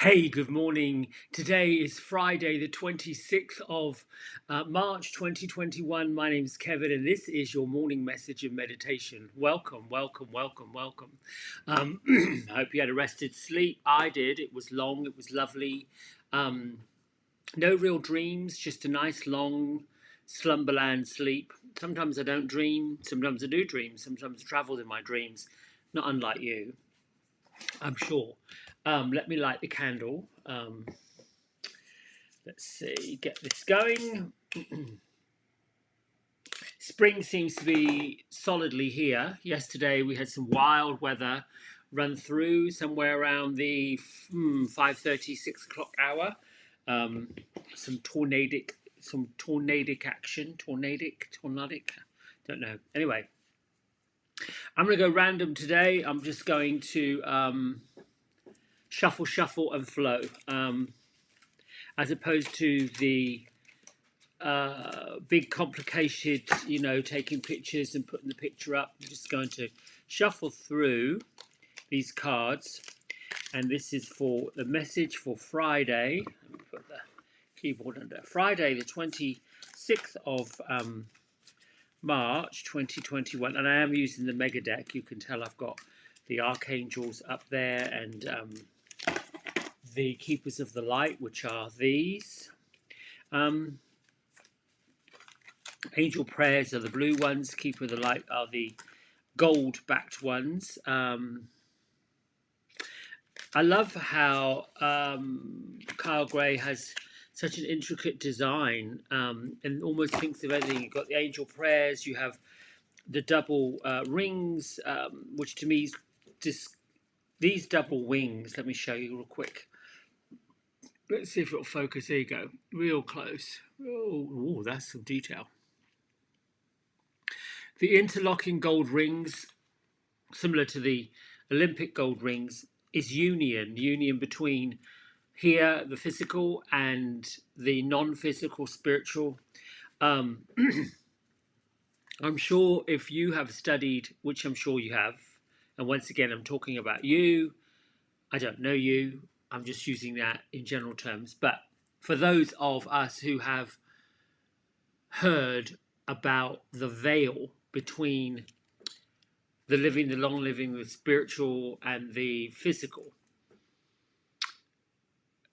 Hey, good morning. Today is Friday, the 26th of March 2021. My name is Kevin, and this is your morning message and meditation. Welcome, welcome, welcome, welcome. I hope you had a rested sleep. I did. It was long, it was lovely. No real dreams, just a nice long slumberland sleep. Sometimes I don't dream, sometimes I do dream, sometimes I travel in my dreams, not unlike you, I'm sure. Let me light the candle. Let's see, get this going. Spring seems to be solidly here. Yesterday we had some wild weather run through somewhere around the 5:30, 6 o'clock hour. Some tornadic action. Tornadic. Don't know. Anyway, I'm going to go random today. I'm just going to shuffle, and flow. As opposed to the big complicated, taking pictures and putting the picture up. I'm just going to shuffle through these cards, and this is for the message for Friday. Let me put the keyboard under. Friday, the 26th of March 2021, and I am using the mega deck. You can tell I've got the archangels up there and the keepers of the light, which are these. Angel prayers are the blue ones. Keeper of the light are the gold-backed ones. I love how Kyle Gray has such an intricate design and almost thinks of everything. You've got the angel prayers. You have the double rings, which to me is just these double wings. Let me show you real quick. Let's see if it'll focus. There you go. Real close. Oh, that's some detail. The interlocking gold rings, similar to the Olympic gold rings, is union between here, the physical, and the non-physical, spiritual. I'm sure if you have studied, which I'm sure you have, and once again, I'm talking about you. I don't know you. I'm just using that in general terms. But for those of us who have heard about the veil between the living, the long living, the spiritual and the physical,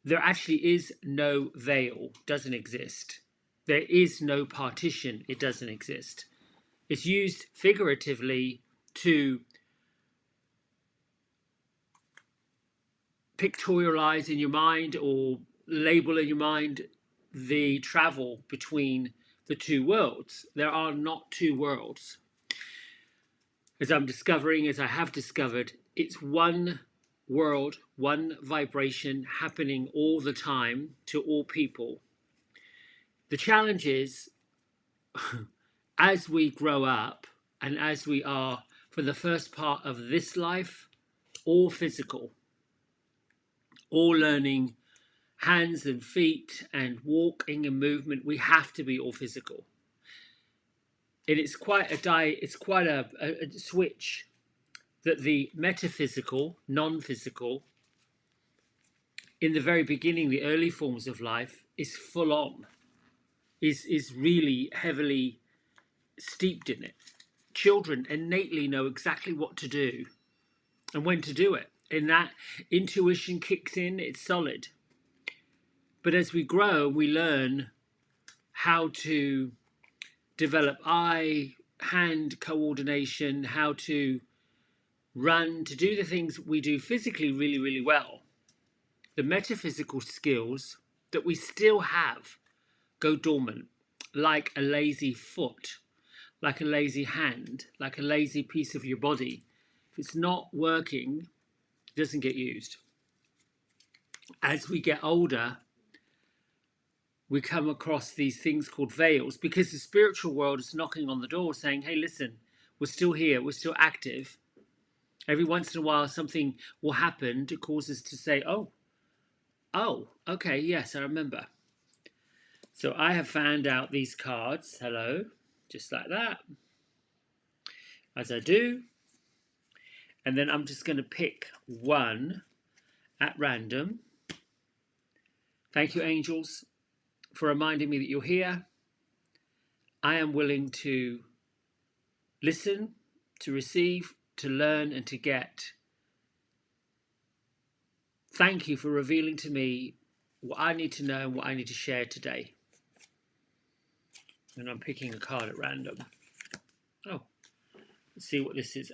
there actually is no veil, doesn't exist. There is no partition, it doesn't exist. It's used figuratively to pictorialize in your mind or label in your mind the travel between the two worlds. There are not two worlds. As I'm discovering, as I have discovered, it's one world, one vibration happening all the time to all people. The challenge is, as we grow up and as we are, for the first part of this life, all physical, all learning hands and feet and walking and movement, we have to be all physical. And it's quite a switch that the metaphysical, non-physical, in the very beginning, the early forms of life, is full on, is really heavily steeped in it. Children innately know exactly what to do and when to do it. And that intuition kicks in, it's solid. But as we grow, we learn how to develop eye-hand coordination, how to run, to do the things we do physically really, really well. The metaphysical skills that we still have go dormant, like a lazy foot, like a lazy hand, like a lazy piece of your body. If it's not working, it doesn't get used. As we get older, we come across these things called veils because the spiritual world is knocking on the door saying, hey, listen, we're still here, we're still active. Every once in a while, something will happen to cause us to say, oh, okay, yes, I remember. So I have found out these cards, hello, just like that, as I do. And then I'm just going to pick one at random. Thank you, angels, for reminding me that you're here. I am willing to listen, to receive, to learn, and to get. Thank you for revealing to me what I need to know and what I need to share today. And I'm picking a card at random. Oh, let's see what this is.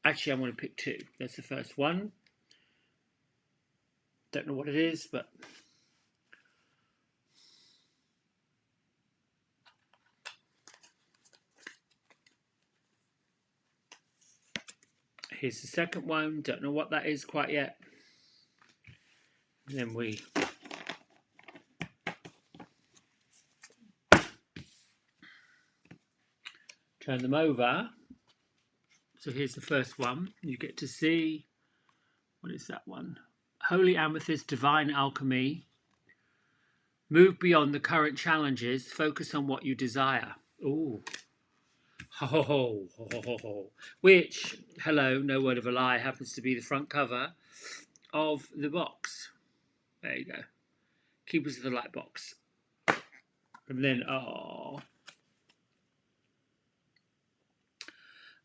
Actually, I'm going to pick two. That's the first one. Don't know what it is, but here's the second one. Don't know what that is quite yet. And then we turn them over. So here's the first one. You get to see, what is that one? Holy Amethyst, Divine Alchemy. Move beyond the current challenges. Focus on what you desire. Ooh. Ho, ho, ho, ho, ho, ho. Which, hello, no word of a lie, happens to be the front cover of the box. There you go. Keepers of the Light box. And then, oh.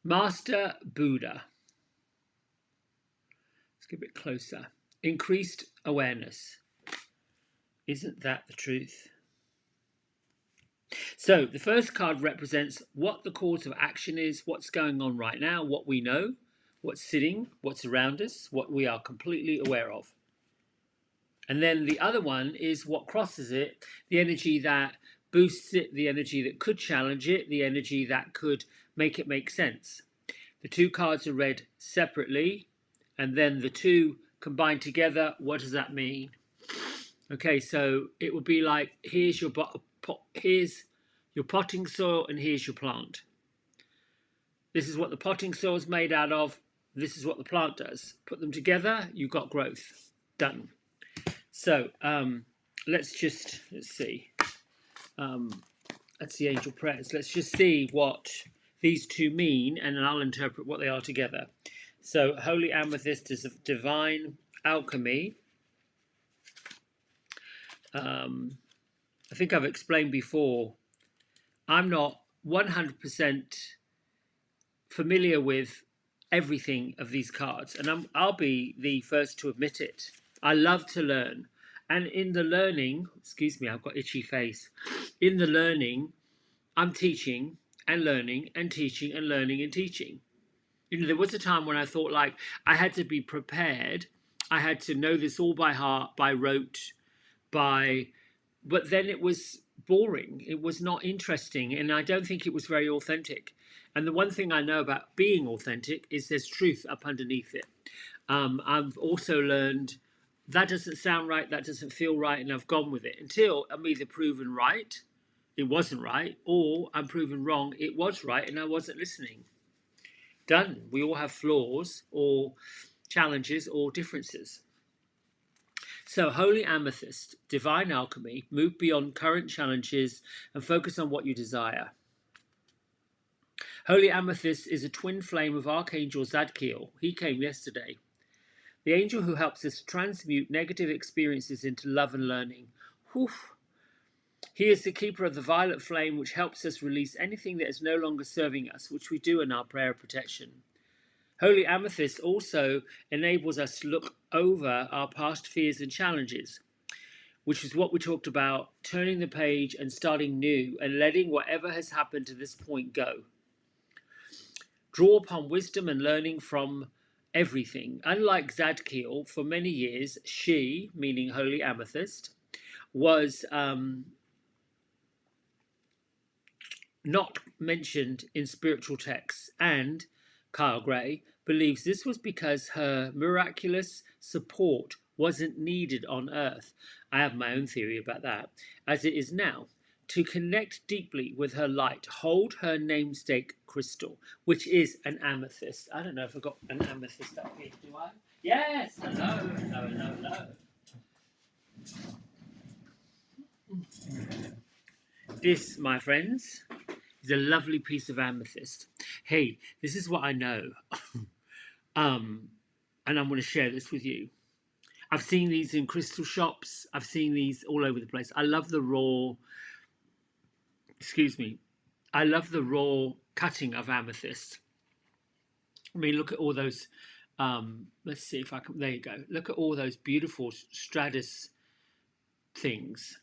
Master Buddha. Let's get a bit closer. Increased awareness. Isn't that the truth? So the first card represents what the cause of action is, what's going on right now, what we know, what's sitting, what's around us, what we are completely aware of. And then the other one is what crosses it, the energy that boosts it, the energy that could challenge it, the energy that could make it make sense. The two cards are read separately, and then the two combined together. What does that mean? Okay, so it would be like, here's your potting soil and here's your plant. This is what the potting soil is made out of. This is what the plant does. Put them together, you've got growth. Done. So let's see. That's the angel prayers. Let's just see what these two mean, and then I'll interpret what they are together. So Holy Amethyst is of divine alchemy. I think I've explained before, I'm not 100% familiar with everything of these cards, and I'll be the first to admit it. I love to learn, and in the learning, excuse me, I've got itchy face. In the learning, I'm teaching and learning and teaching and learning and teaching. You know, there was a time when I thought like I had to be prepared. I had to know this all by heart, by rote, but then it was boring. It was not interesting, and I don't think it was very authentic. And the one thing I know about being authentic is there's truth up underneath it. I've also learned that doesn't sound right, that doesn't feel right, and I've gone with it until I'm either proven right, it wasn't right, or I'm proven wrong, it was right, and I wasn't listening. Done. We all have flaws or challenges or differences. So, Holy Amethyst, Divine Alchemy, move beyond current challenges and focus on what you desire. Holy Amethyst is a twin flame of Archangel Zadkiel. He came yesterday. The angel who helps us transmute negative experiences into love and learning. Whew. He is the keeper of the violet flame, which helps us release anything that is no longer serving us, which we do in our prayer of protection. Holy Amethyst also enables us to look over our past fears and challenges, which is what we talked about, turning the page and starting new and letting whatever has happened to this point go. Draw upon wisdom and learning from everything. Unlike Zadkiel, for many years, she, meaning Holy Amethyst, was not mentioned in spiritual texts, and Kyle Gray believes this was because her miraculous support wasn't needed on Earth. I have my own theory about that, as it is now. To connect deeply with her light, hold her namesake crystal, which is an amethyst. I don't know if I've got an amethyst up here, do I? Yes! Hello, hello, hello, hello. This, my friends, is a lovely piece of amethyst. Hey, this is what I know. And I'm going to share this with you. I've seen these in crystal shops. I've seen these all over the place. I love the raw, excuse me, I love the raw cutting of amethyst. I mean, look at all those. Let's see if I can. There you go. Look at all those beautiful stratus things.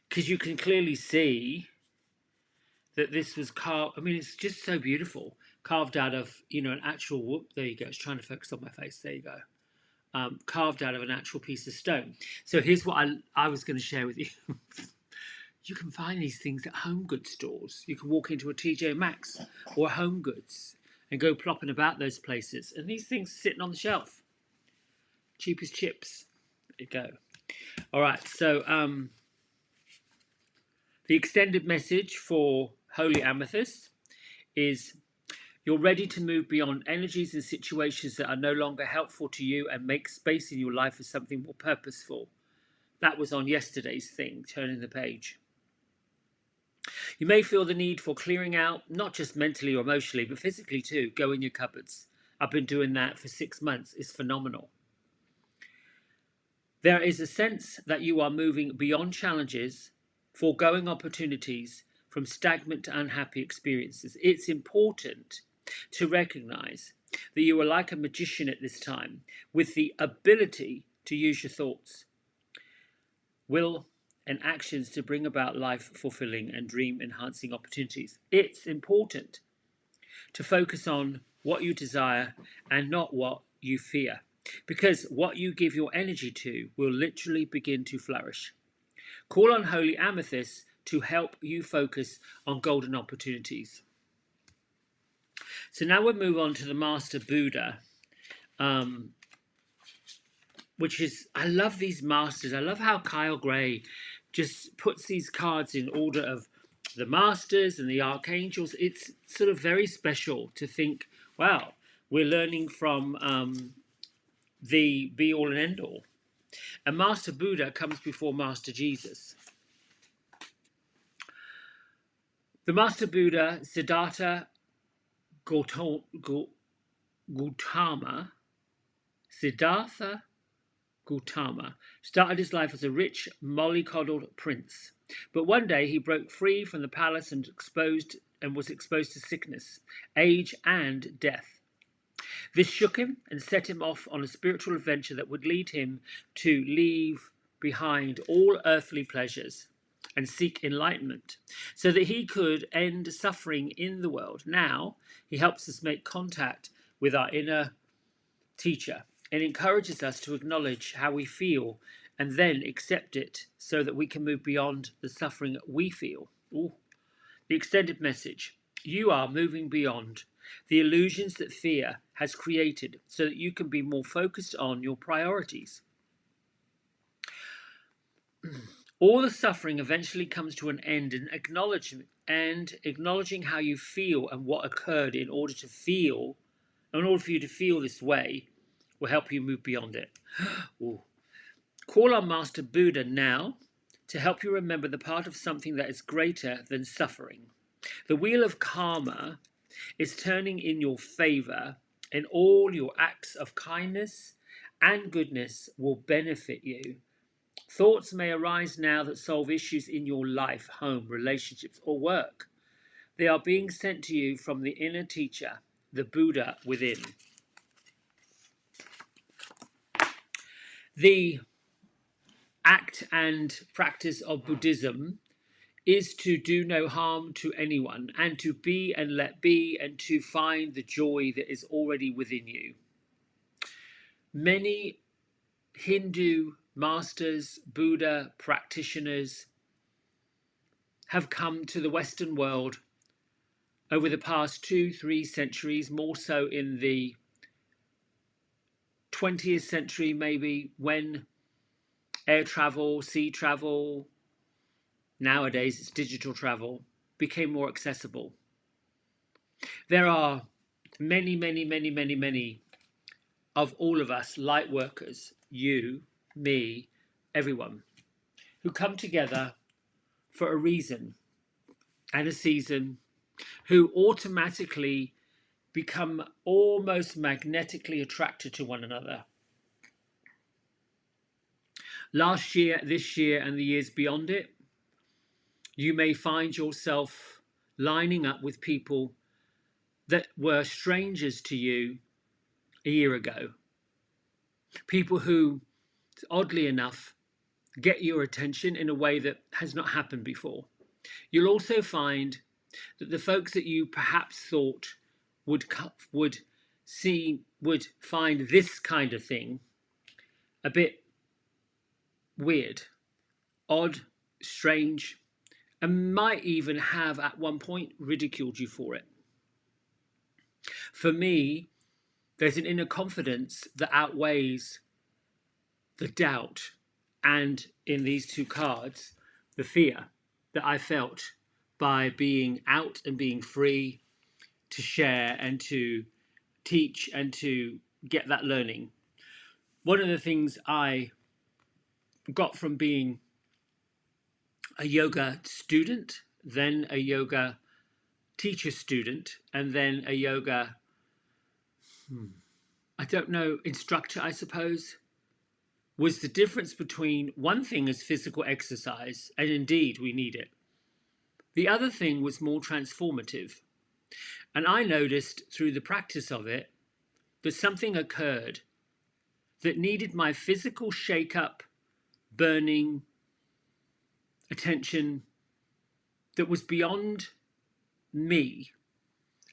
Because you can clearly see that this was carved. I mean, it's just so beautiful, carved out of an actual. Whoop, there you go. It's trying to focus on my face. There you go. Carved out of an actual piece of stone. So here's what I was going to share with you. You can find these things at home goods stores. You can walk into a TJ Maxx or Home Goods and go plopping about those places. And these things sitting on the shelf. Cheap as chips. There you go. All right, so the extended message for Holy Amethyst is: you're ready to move beyond energies and situations that are no longer helpful to you and make space in your life for something more purposeful. That was on yesterday's thing, turning the page. You may feel the need for clearing out, not just mentally or emotionally, but physically too. Go in your cupboards. I've been doing that for 6 months. It's phenomenal. There is a sense that you are moving beyond challenges, foregoing opportunities, from stagnant to unhappy experiences. It's important to recognize that you are like a magician at this time, with the ability to use your thoughts, will, and actions to bring about life-fulfilling and dream-enhancing opportunities. It's important to focus on what you desire and not what you fear, because what you give your energy to will literally begin to flourish. Call on Holy Amethyst to help you focus on golden opportunities. So now we'll move on to the Master Buddha, which is, I love these masters. I love how Kyle Gray just puts these cards in order of the masters and the archangels. It's sort of very special to think, wow, we're learning from the be all and end all. And Master Buddha comes before Master Jesus. The Master Buddha, Siddhartha Gautama started his life as a rich, mollycoddled prince. But one day he broke free from the palace and was exposed to sickness, age, and death. This shook him and set him off on a spiritual adventure that would lead him to leave behind all earthly pleasures and seek enlightenment so that he could end suffering in the world. Now he helps us make contact with our inner teacher and encourages us to acknowledge how we feel and then accept it so that we can move beyond the suffering we feel. Ooh. The extended message: you are moving beyond the illusions that fear has created so that you can be more focused on your priorities. All the suffering eventually comes to an end, and acknowledging how you feel and what occurred in order for you to feel this way will help you move beyond it. Ooh. Call on Master Buddha now to help you remember the part of something that is greater than suffering. The wheel of karma is turning in your favor, and all your acts of kindness and goodness will benefit you. Thoughts may arise now that solve issues in your life, home, relationships, or work. They are being sent to you from the inner teacher, the Buddha within. The act and practice of Buddhism is to do no harm to anyone, and to be and let be, and to find the joy that is already within you. Many Hindu masters, Buddha practitioners have come to the Western world over the past 2-3 centuries, more so in the 20th century maybe, when air travel, sea travel, nowadays it's digital travel, became more accessible. There are many of all of us, light workers, you, me, everyone, who come together for a reason and a season, who automatically become almost magnetically attracted to one another. Last year, this year, and the years beyond it, you may find yourself lining up with people that were strangers to you a year ago. People who, oddly enough, get your attention in a way that has not happened before. You'll also find that the folks that you perhaps thought would find this kind of thing a bit weird, odd, strange, and might even have at one point ridiculed you for it. For me, there's an inner confidence that outweighs the doubt, and in these two cards, the fear that I felt by being out and being free to share and to teach and to get that learning. One of the things I got from being a yoga student, then a yoga teacher student, and then a yoga, I don't know, instructor, I suppose, was the difference between one thing is physical exercise, and indeed we need it. The other thing was more transformative. And I noticed through the practice of it that something occurred that needed my physical shake-up, burning, attention that was beyond me.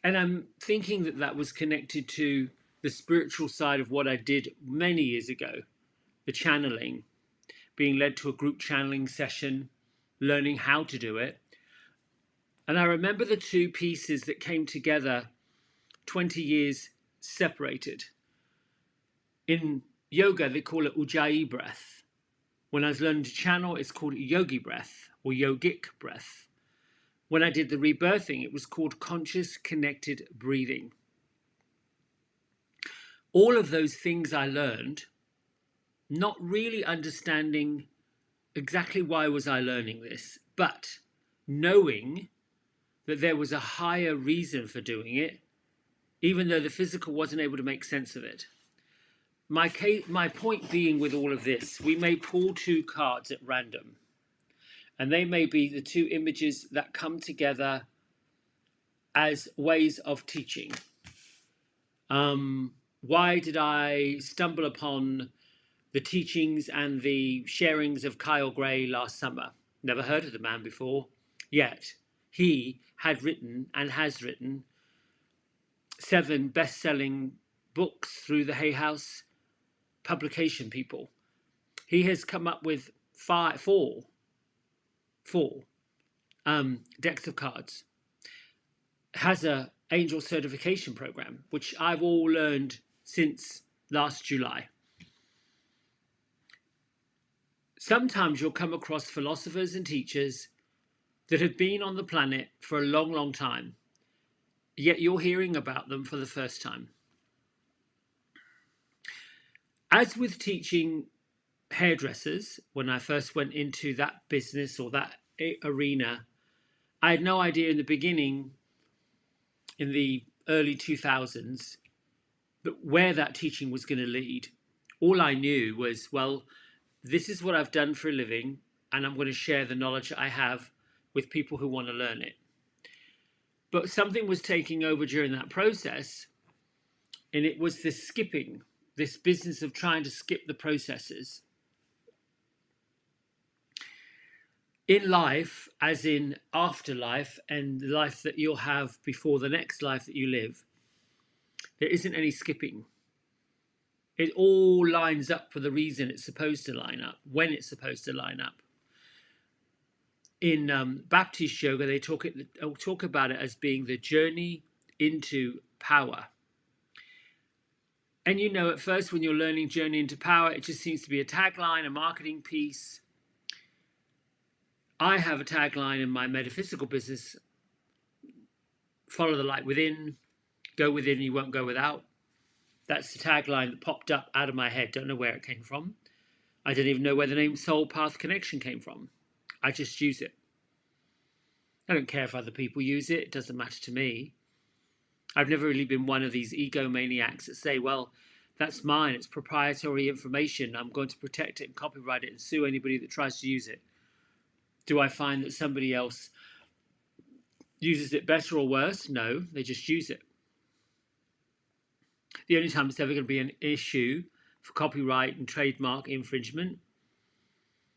And I'm thinking that that was connected to the spiritual side of what I did many years ago, the channeling, being led to a group channeling session, learning how to do it. And I remember the two pieces that came together 20 years separated. In yoga, they call it Ujjayi breath. When I was learning to channel, it's called yogi breath or yogic breath. When I did the rebirthing, it was called conscious connected breathing. All of those things I learned, not really understanding exactly why was I learning this, but knowing that there was a higher reason for doing it, even though the physical wasn't able to make sense of it. My point being with all of this, we may pull two cards at random, and they may be the two images that come together as ways of teaching. Why did I stumble upon the teachings and the sharings of Kyle Gray last summer? Never heard of the man before, yet he had written and has written 7 best-selling books through the Hay House publication people. He has come up with four decks of cards, has a angel certification program, which I've all learned since last July. Sometimes you'll come across philosophers and teachers that have been on the planet for a long, long time, yet you're hearing about them for the first time. As with teaching hairdressers, when I first went into that business or that arena, I had no idea in the beginning, in the early 2000s, but where that teaching was going to lead. All I knew was, well, this is what I've done for a living, and I'm going to share the knowledge I have with people who want to learn it. But something was taking over during that process, and it was this skipping, this business of trying to skip the processes. In life, as in afterlife and the life that you'll have before the next life that you live, there isn't any skipping. It all lines up for the reason it's supposed to line up, when it's supposed to line up. In Baptist yoga, they talk about it as being the journey into power. And you know, at first when you're learning Journey into Power, it just seems to be a tagline, a marketing piece. I have a tagline in my metaphysical business: follow the light within, go within, you won't go without. That's the tagline that popped up out of my head. Don't know where it came from. I don't even know where the name Soul Path Connection came from. I just use it. I don't care if other people use it. It doesn't matter to me. I've never really been one of these egomaniacs that say, well, That's mine. It's proprietary information. I'm going to protect it and copyright it and sue anybody that tries to use it. Do I find that somebody else uses it better or worse? No, they just use it. The only time it's ever going to be an issue for copyright and trademark infringement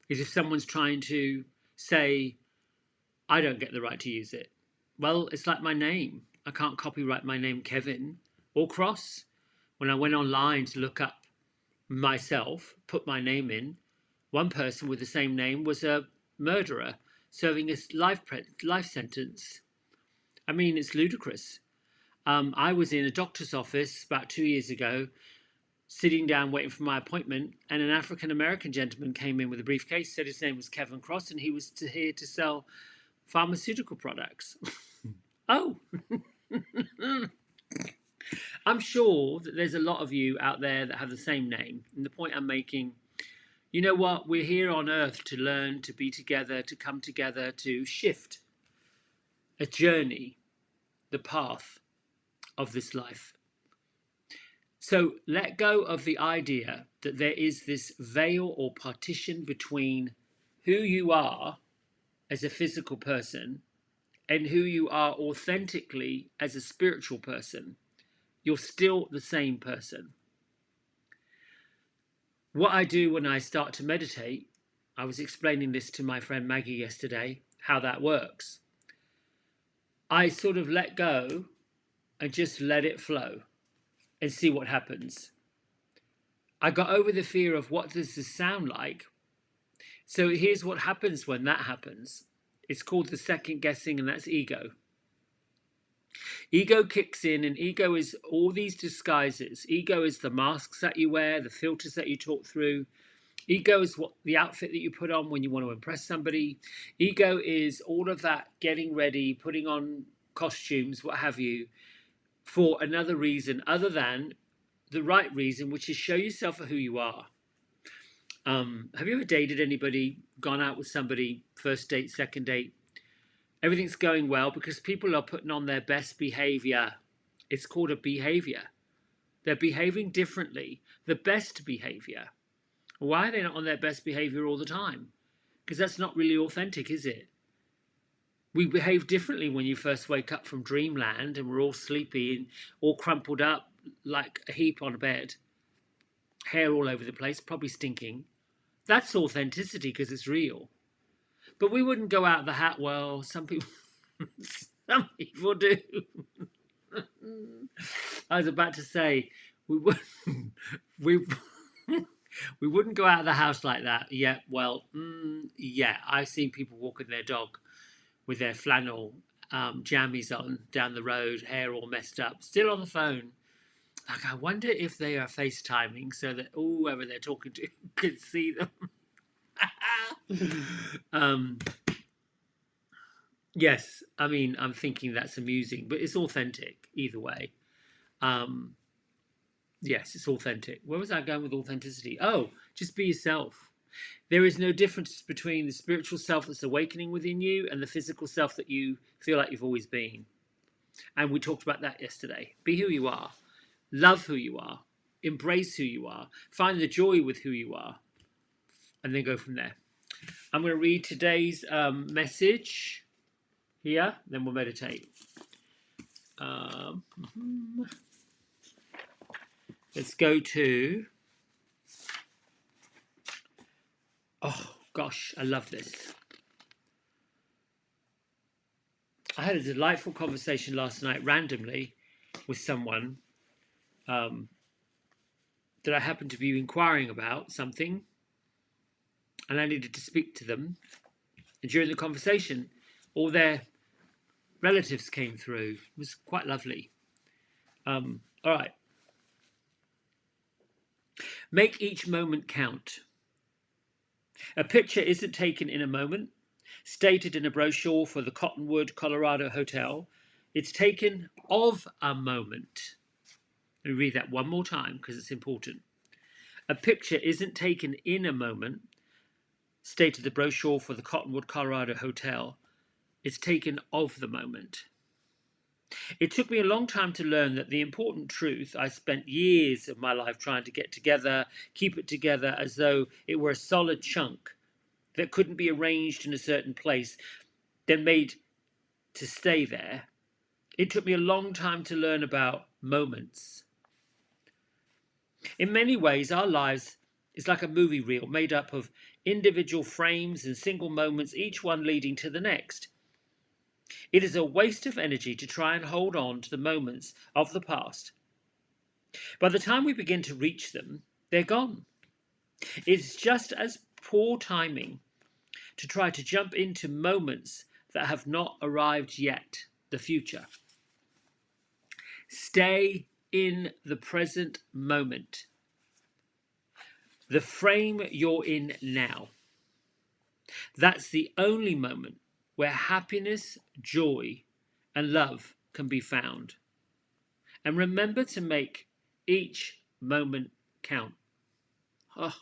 is if someone's trying to say, I don't get the right to use it. Well, it's like my name. I can't copyright my name Kevin or Cross. When I went online to look up myself, put my name in, one person with the same name was a murderer serving a life sentence. I mean, it's ludicrous. I was in a doctor's office about 2 years ago, sitting down waiting for my appointment, and an African American gentleman came in with a briefcase, said his name was Kevin Cross, and he was here to sell pharmaceutical products. Oh, I'm sure that there's a lot of you out there that have the same name. And the point I'm making, you know what? We're here on earth to learn, to be together, to come together, to shift a journey, the path of this life. So let go of the idea that there is this veil or partition between who you are as a physical person and who you are authentically as a spiritual person. You're still the same person. What I do when I start to meditate, I was explaining this to my friend Maggie yesterday, how that works. I sort of let go and just let it flow and see what happens. I got over the fear of what does this sound like. So here's what happens when that happens. It's called the second guessing, and that's ego. Ego kicks in, and ego is all these disguises. Ego is the masks that you wear, the filters that you talk through. Ego is what the outfit that you put on when you want to impress somebody. Ego is all of that getting ready, putting on costumes, what have you, for another reason other than the right reason, which is show yourself for who you are. Have you ever dated anybody, gone out with somebody, first date, second date? Everything's going well because people are putting on their best behavior. It's called a behavior. They're behaving differently, the best behavior. Why are they not on their best behavior all the time? Because that's not really authentic, is it? We behave differently when you first wake up from dreamland and we're all sleepy and all crumpled up like a heap on a bed. Hair all over the place, probably stinking. That's authenticity because it's real. But we wouldn't go out the hat. Well, some people do. I was about to say we wouldn't we wouldn't go out of the house like that. Yeah, well, yeah, I've seen people walking their dog with their flannel jammies on down the road, hair all messed up, still on the phone. Like, I wonder if they are FaceTiming so that whoever they're talking to can see them. Yes, I mean, I'm thinking that's amusing, but it's authentic either way. Yes, it's authentic. Where was I going with authenticity? Oh, just be yourself. There is no difference between the spiritual self that's awakening within you and the physical self that you feel like you've always been. And we talked about that yesterday. Be who you are. Love who you are. Embrace who you are. Find the joy with who you are. And then go from there. I'm going to read today's message here. Then we'll meditate. Let's go to... Oh, gosh, I love this. I had a delightful conversation last night randomly with someone that I happened to be inquiring about something, and I needed to speak to them. And during the conversation, all their relatives came through. It was quite lovely. All right. Make each moment count. A picture isn't taken in a moment, stated in a brochure for the Cottonwood, Colorado hotel. It's taken of a moment. Let me read that one more time because it's important. A picture isn't taken in a moment, stated the brochure for the Cottonwood, Colorado hotel. It's taken of the moment. It took me a long time to learn that the important truth I spent years of my life trying to get together, keep it together as though it were a solid chunk that couldn't be arranged in a certain place, then made to stay there. It took me a long time to learn about moments. In many ways, our lives is like a movie reel made up of individual frames and single moments, each one leading to the next. It is a waste of energy to try and hold on to the moments of the past. By the time we begin to reach them, they're gone. It's just as poor timing to try to jump into moments that have not arrived yet, the future. Stay in the present moment, the frame you're in now. That's the only moment where happiness, joy, and love can be found. And remember to make each moment count. Oh,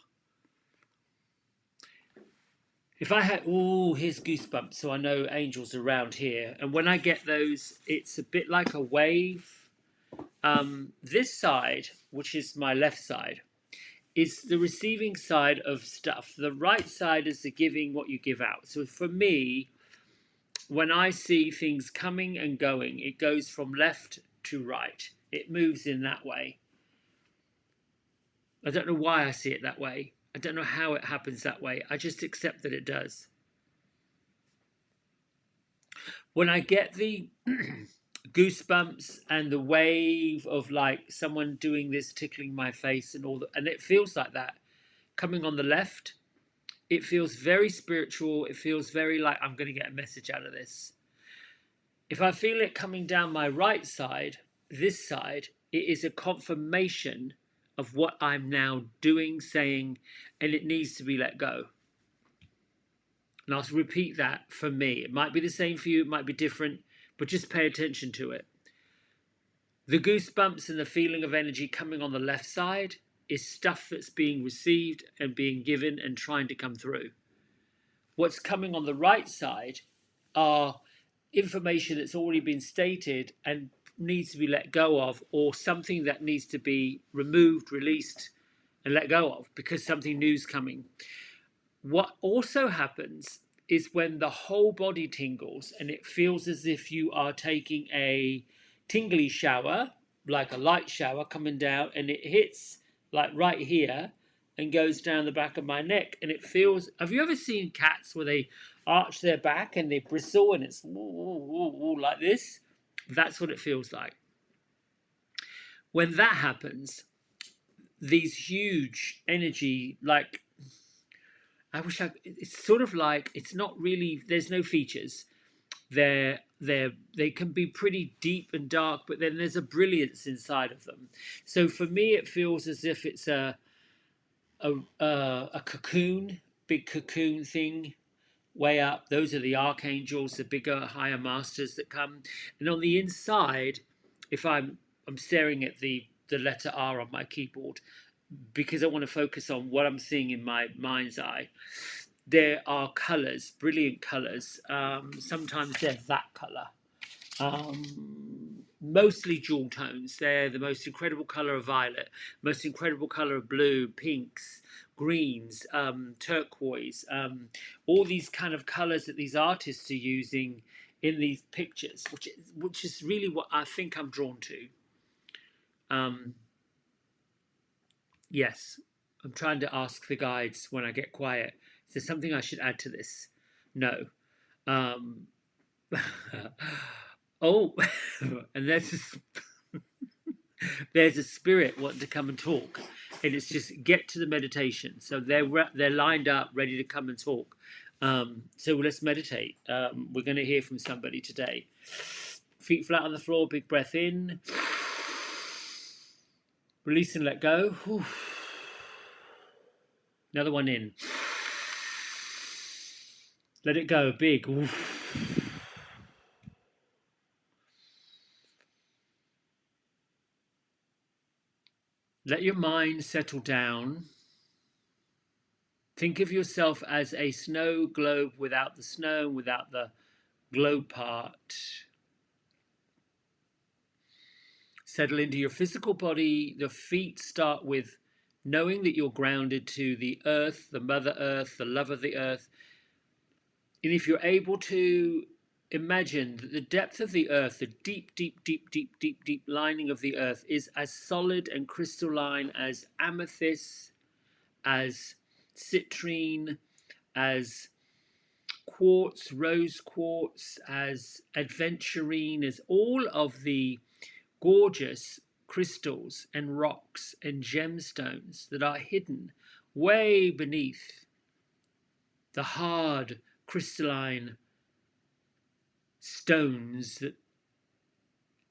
if I had, oh, here's goosebumps, so I know angels are around here. And when I get those, it's a bit like a wave. This side, which is my left side, is the receiving side of stuff. The right side is the giving, what you give out. So for me, when I see things coming and going, it goes from left to right. It moves in that way. I don't know why I see it that way. I don't know how it happens that way. I just accept that it does. When I get the goosebumps and the wave of like someone doing this, tickling my face and all that, and it feels like that coming on the left, it feels very spiritual. It feels very like I'm going to get a message out of this. If I feel it coming down my right side, this side, it is a confirmation of what I'm now doing, saying, and it needs to be let go. And I'll repeat that for me. It might be the same for you, it might be different, but just pay attention to it. The goosebumps and the feeling of energy coming on the left side is stuff that's being received and being given and trying to come through. What's coming on the right side are information that's already been stated and needs to be let go of, or something that needs to be removed, released, and let go of because something new's coming. What also happens is when the whole body tingles and it feels as if you are taking a tingly shower, like a light shower coming down, and it hits like right here and goes down the back of my neck, and it feels, have you ever seen cats where they arch their back and they bristle and it's like this? That's what it feels like. When that happens, these huge energy, like, it's sort of like, it's not really, there's no features. They can be pretty deep and dark, but then there's a brilliance inside of them. So for me, it feels as if it's a cocoon, big cocoon thing way up. Those are the archangels, the bigger, higher masters that come. And on the inside, if I'm staring at the letter R on my keyboard because I want to focus on what I'm seeing in my mind's eye. There are colours, brilliant colours. Sometimes they're that colour. Mostly jewel tones. They're the most incredible colour of violet, most incredible colour of blue, pinks, greens, turquoise, all these kind of colours that these artists are using in these pictures, which is really what I think I'm drawn to. Yes, I'm trying to ask the guides when I get quiet. Is there something I should add to this? No. Um, oh, and there's a spirit wanting to come and talk, and it's just get to the meditation. So they're lined up, ready to come and talk. So let's meditate. We're going to hear from somebody today. Feet flat on the floor, big breath in. Release and let go. Whew. Another one in. Let it go, big. Oof. Let your mind settle down. Think of yourself as a snow globe without the snow, without the globe part. Settle into your physical body. The feet start with knowing that you're grounded to the earth, the Mother Earth, the love of the earth. And if you're able to imagine that the depth of the earth, the deep, deep, deep, deep, deep, deep lining of the earth is as solid and crystalline as amethyst, as citrine, as quartz, rose quartz, as adventurine, as all of the gorgeous crystals and rocks and gemstones that are hidden way beneath the hard crystalline stones that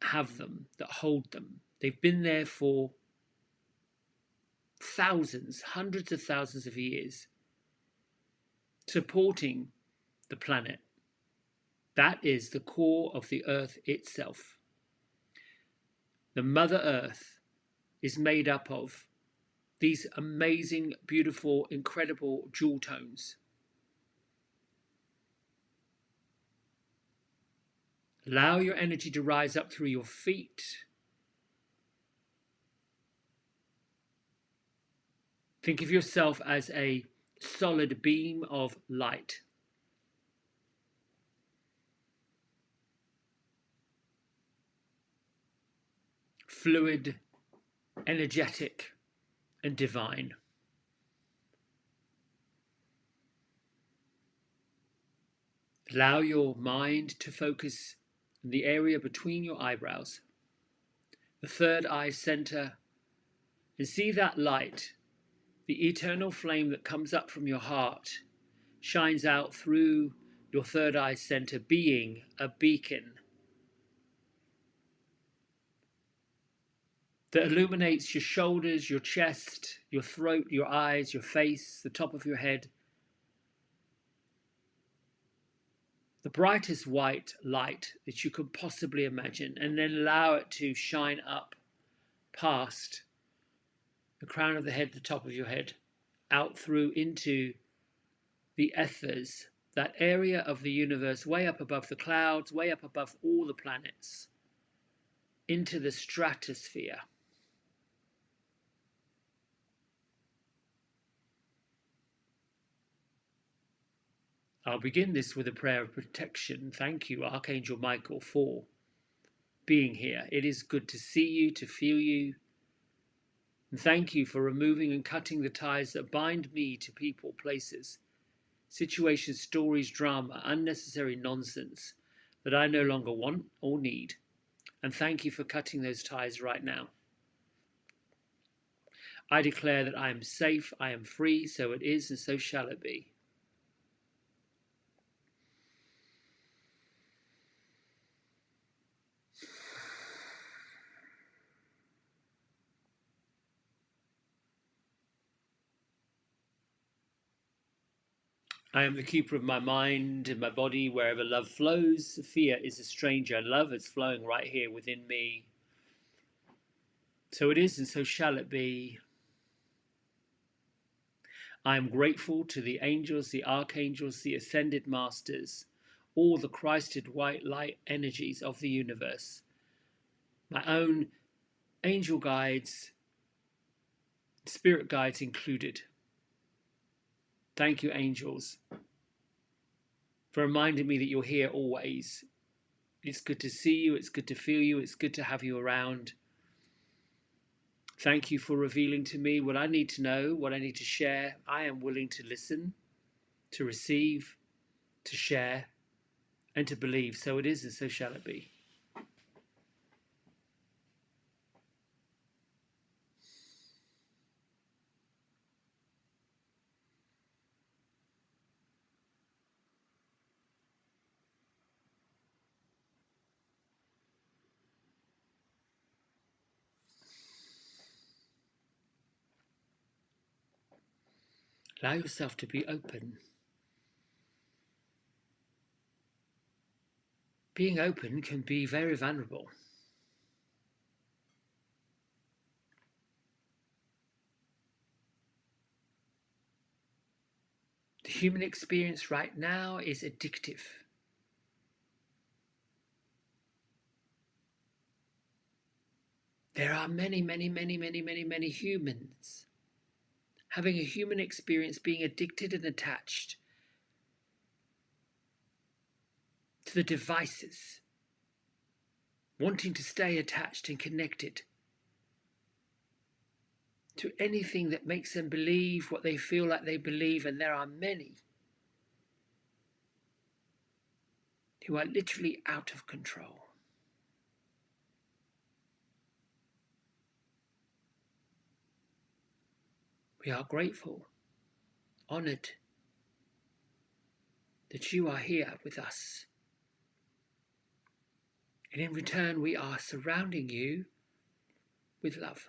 have them, that hold them. They've been there for thousands, hundreds of thousands of years, supporting the planet. That is the core of the earth itself. The Mother Earth is made up of these amazing, beautiful, incredible jewel tones. Allow your energy to rise up through your feet. Think of yourself as a solid beam of light. Fluid, energetic, and divine. Allow your mind to focus in the area between your eyebrows, the third eye center, and see that light, the eternal flame that comes up from your heart, shines out through your third eye center, being a beacon that illuminates your shoulders, your chest, your throat, your eyes, your face, the top of your head. The brightest white light that you could possibly imagine, and then allow it to shine up past the crown of the head, the top of your head, out through into the ethers, that area of the universe way up above the clouds, way up above all the planets, into the stratosphere. I'll begin this with a prayer of protection. Thank you, Archangel Michael, for being here. It is good to see you, to feel you. And thank you for removing and cutting the ties that bind me to people, places, situations, stories, drama, unnecessary nonsense that I no longer want or need. And thank you for cutting those ties right now. I declare that I am safe, I am free, so it is, and so shall it be. I am the keeper of my mind and my body. Wherever love flows, fear is a stranger. Love is flowing right here within me. So it is, and so shall it be. I am grateful to the angels, the archangels, the ascended masters, all the Christed white light energies of the universe, my own angel guides, spirit guides included. Thank you, angels, for reminding me that you're here always. It's good to see you, it's good to feel you, it's good to have you around. Thank you for revealing to me what I need to know, what I need to share. I am willing to listen, to receive, to share, and to believe. So it is, and so shall it be. Allow yourself to be open. Being open can be very vulnerable. The human experience right now is addictive. There are many, many, many, many, many, many humans having a human experience, being addicted and attached to the devices, wanting to stay attached and connected to anything that makes them believe what they feel like they believe. And there are many who are literally out of control. We are grateful, honoured that you are here with us. And in return, we are surrounding you with love.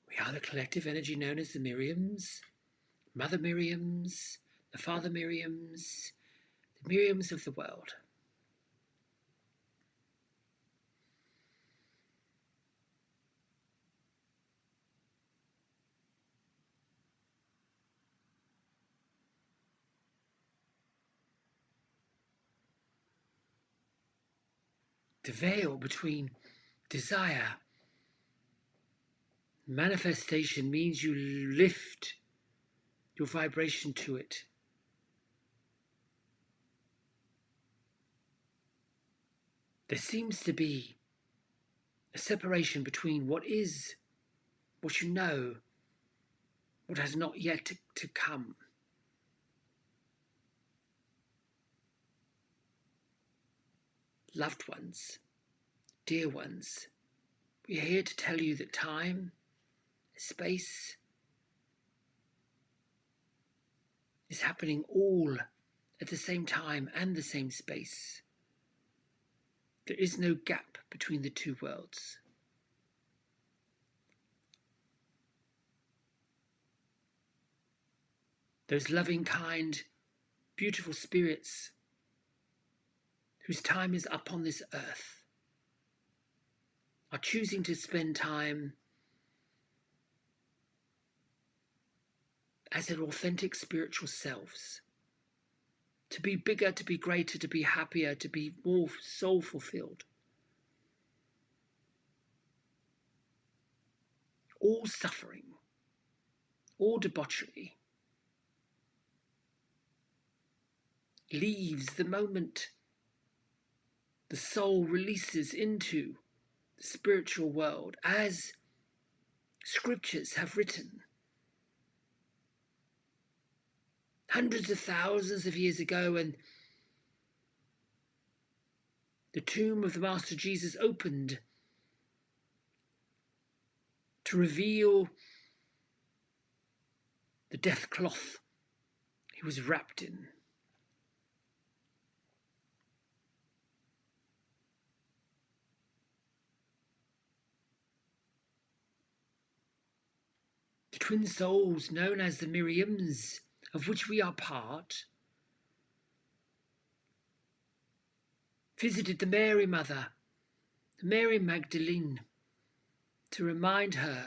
We are the collective energy known as the Miriams, Mother Miriams, the Father Miriams, the Miriams of the world. The veil between desire and manifestation means you lift your vibration to it. There seems to be a separation between what is, what you know, what has not yet to come. Loved ones, dear ones, we are here to tell you that time, space is happening all at the same time and the same space. There is no gap between the two worlds. Those loving, kind, beautiful spirits whose time is up on this earth are choosing to spend time as their authentic spiritual selves, to be bigger, to be greater, to be happier, to be more soul fulfilled. All suffering, all debauchery leaves the moment the soul releases into the spiritual world, as scriptures have written hundreds of thousands of years ago, when the tomb of the Master Jesus opened to reveal the death cloth he was wrapped in. The twin souls known as the Miriams, of which we are part, visited the Mary Mother, the Mary Magdalene, to remind her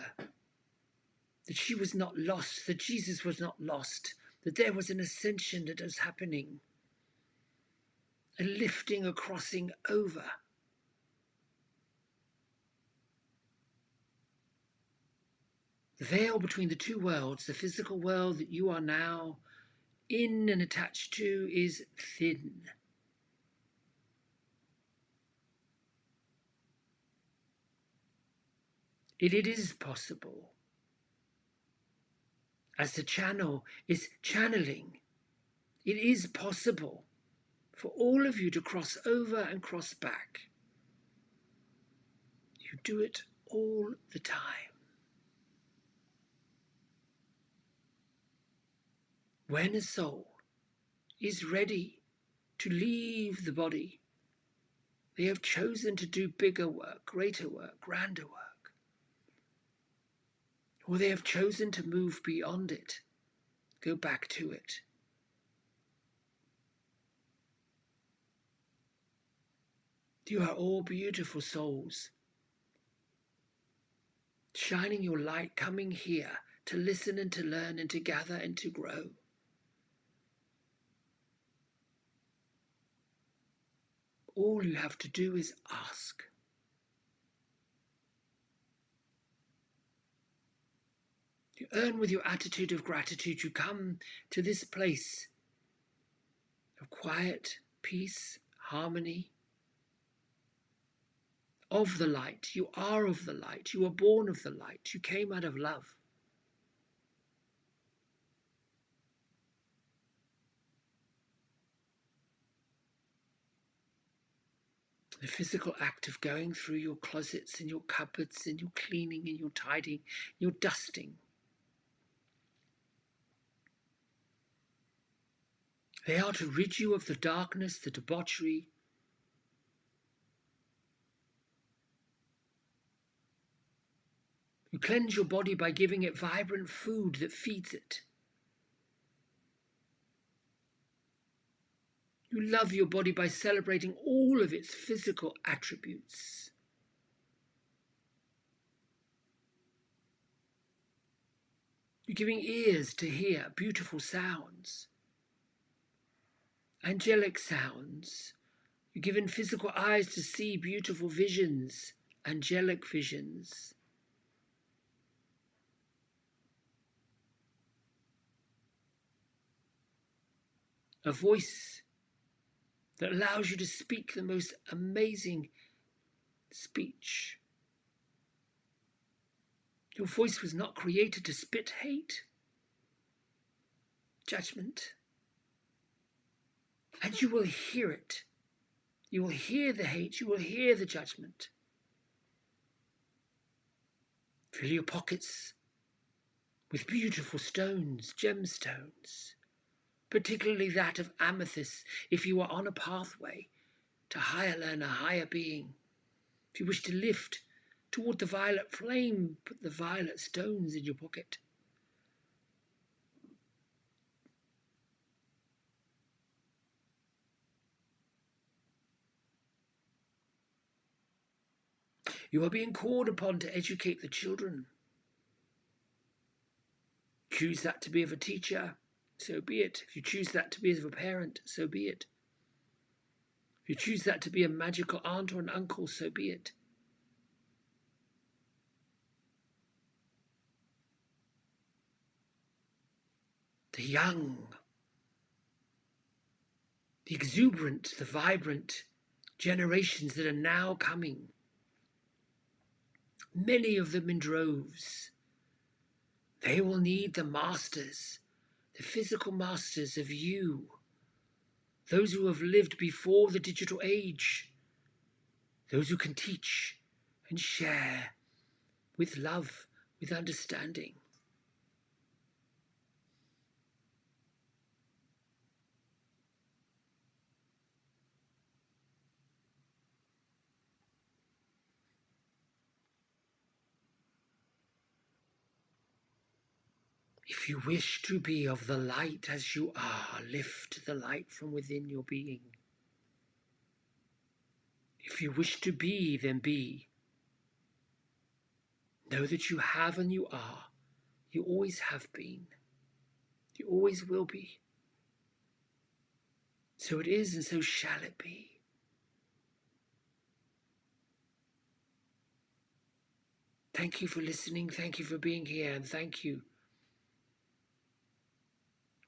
that she was not lost, that Jesus was not lost, that there was an ascension that was happening, a lifting, a crossing over. The veil between the two worlds, the physical world that you are now in and attached to, is thin. It is possible, as the channel is channeling, it is possible for all of you to cross over and cross back. You do it all the time. When a soul is ready to leave the body, they have chosen to do bigger work, greater work, grander work, or they have chosen to move beyond it, go back to it. You are all beautiful souls, shining your light, coming here to listen and to learn and to gather and to grow. All you have to do is ask. You earn with your attitude of gratitude. You come to this place of quiet, peace, harmony, of the light. You are of the light. You were born of the light. You came out of love. The physical act of going through your closets and your cupboards and your cleaning and your tidying, your dusting. They are to rid you of the darkness, the debauchery. You cleanse your body by giving it vibrant food that feeds it. You love your body by celebrating all of its physical attributes. You're giving ears to hear beautiful sounds, angelic sounds. You're given physical eyes to see beautiful visions, angelic visions. A voice that allows you to speak the most amazing speech. Your voice was not created to spit hate, judgment. And you will hear it. You will hear the hate. You will hear the judgment. Fill your pockets with beautiful stones, gemstones, particularly that of amethyst if you are on a pathway to higher learner, higher being. If you wish to lift toward the violet flame, put the violet stones in your pocket. You are being called upon to educate the children. Choose that to be of a teacher, so be it. If you choose that to be of a parent, so be it. If you choose that to be a magical aunt or an uncle, so be it. The young, the exuberant, the vibrant generations that are now coming, many of them in droves, they will need the masters, the physical masters of you, those who have lived before the digital age, those who can teach and share with love, with understanding. If you wish to be of the light as you are, lift the light from within your being. If you wish to be, then be. Know that you have and you are. You always have been. You always will be. So it is and so shall it be. Thank you for listening. Thank you for being here. And thank you.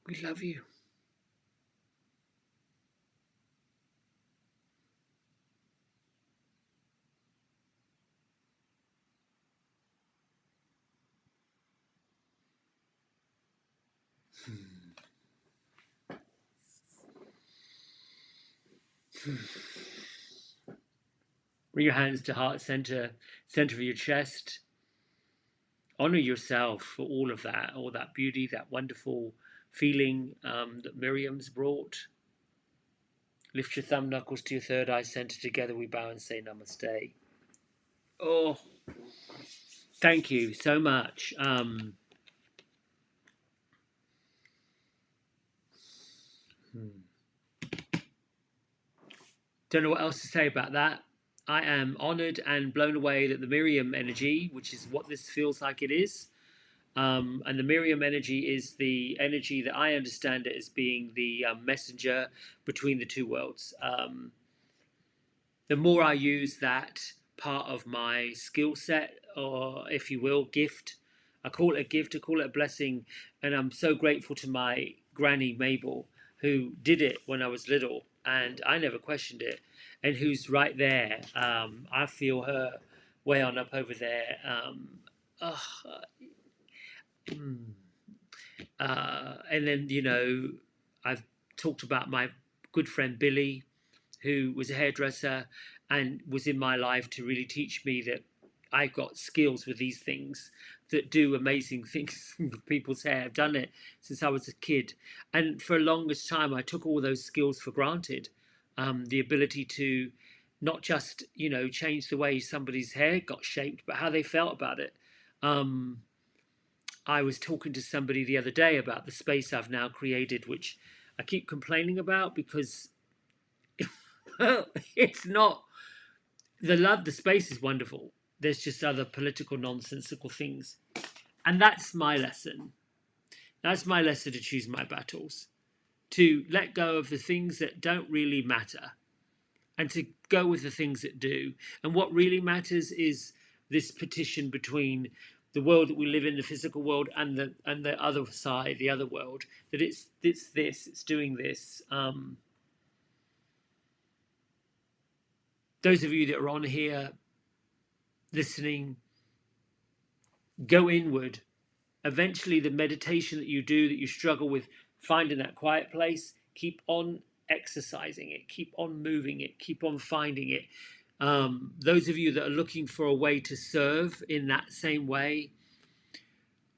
We love you. Bring your hands to heart center, center of your chest. Honor yourself for all of that, all that beauty, that wonderful feeling that Miriam's brought. Lift your thumb knuckles to your third eye center. Together we bow and say Namaste. Oh, thank you so much. Don't know what else to say about that. I am honored and blown away that the Miriam energy, which is what this feels like it is, and the Miriam energy is the energy that I understand it as being the messenger between the two worlds. The more I use that part of my skill set, or if you will, gift, I call it a gift, I call it a blessing, and I'm so grateful to my granny Mabel, who did it when I was little, and I never questioned it, and who's right there. I feel her way on up over there. Uh, and then, I've talked about my good friend Billy, who was a hairdresser and was in my life to really teach me that I've got skills with these things that do amazing things with people's hair. I've done it since I was a kid. And for the longest time, I took all those skills for granted. The ability to not just, change the way somebody's hair got shaped, but how they felt about it. Um, I was talking to somebody the other day about the space I've now created, which I keep complaining about because it's not the space is wonderful. There's just other political nonsensical things. And that's my lesson. That's my lesson, to choose my battles, to let go of the things that don't really matter and to go with the things that do. And what really matters is this petition between the world that we live in, the physical world, and the other side, the other world. That it's doing this. Those of you that are on here listening, go inward. Eventually, the meditation that you do, that you struggle with finding that quiet place, keep on exercising it, keep on moving it, keep on finding it. Those of you that are looking for a way to serve in that same way,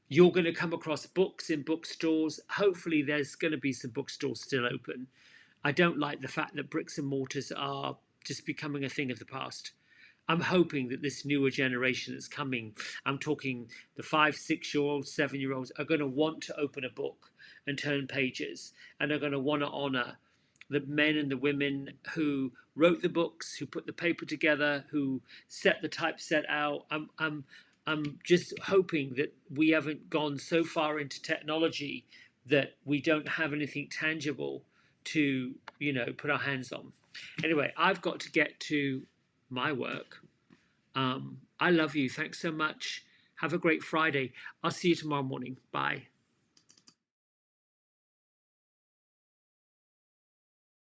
you're going to come across books in bookstores. Hopefully, there's going to be some bookstores still open. I don't like the fact that bricks and mortars are just becoming a thing of the past. I'm hoping that this newer generation that's coming, I'm talking the 5, 6-year-olds, 7-year-olds, are going to want to open a book and turn pages, and are going to want to honor the men and the women who wrote the books, who put the paper together, who set the typeset out. I'm just hoping that we haven't gone so far into technology that we don't have anything tangible to, put our hands on. Anyway, I've got to get to my work. I love you. Thanks so much. Have a great Friday. I'll see you tomorrow morning. Bye.